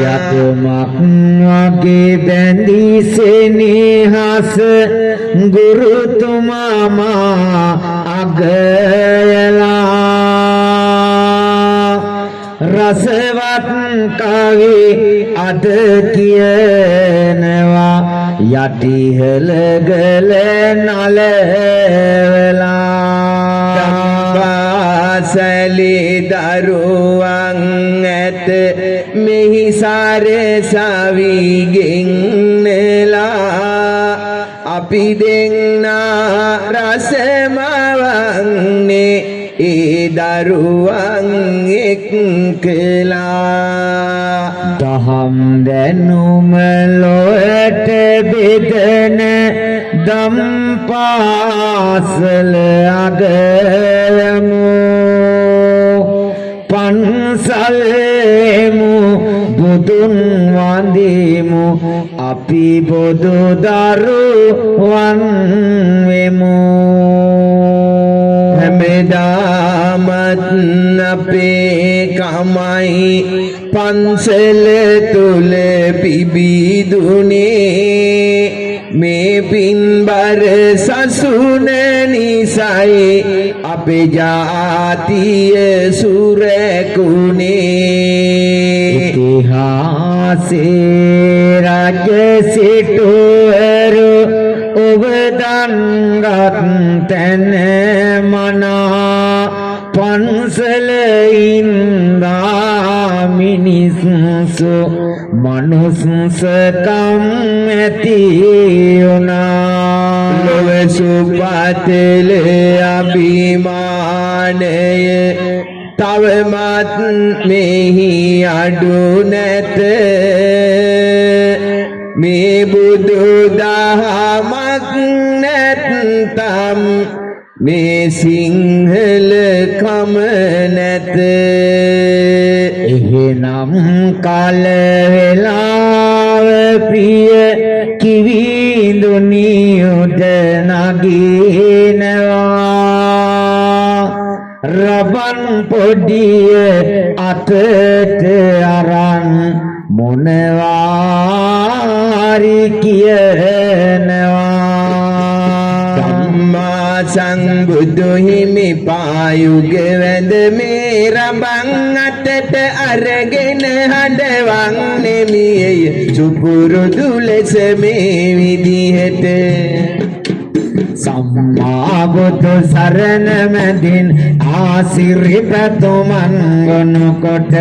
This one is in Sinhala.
යතුමක් වගේ බැඳී සෙනෙහස ගුරුතුමා මා අගයලා රසවත් කවි අද කියනවා යටිහල ගල නලවලා සලි දරුවන් ඇත මෙහි සාරසවිගෙන්නලා අපි දෙන්නා රසමවන්නේ ඒ දරුවන් එක්කලා දහම් දැනුම ලොවට බෙදන දම් පාසල අගයමු පන්සලෙමු බුදුන් වඳිමු අපි බොදු දරුවන් වෙමු හැමදාමත් අපේ කමයි පන්සල තුල පිබිදුනේ මේ පින්බර සසුන නිසයි අපේ ජාතිය සුරකුනේ ඉතිහාසේ රජ සිටුවරු ඔබ දන්ගත් තැන මනා පන්සල ඉඳා මිනිස්සු මනුස්සකම් ඇති වුණා ලොව සුපතල අභිමානය තවමත් මෙහි අඩු නැත මේ බුදු දහමක් නැත්නම් මේ සිංහල කම නැත එහෙනම් කල වේලාව ප්‍රිය කිවිඳුනි උඩ නගිනවා රබන් පොඩිය අතට අරන් මොනවාරි කියනවා ධම්මා සංබුදු හිමි පායුග වැඳ මේ රබන් අතට අරගෙන හඬවන් නෙමිය සුපුරුදු ලෙස මේ විදිහට සම්මා බුදු සරණ මැදින් ආසිරිත තුමන් ගොනු කොට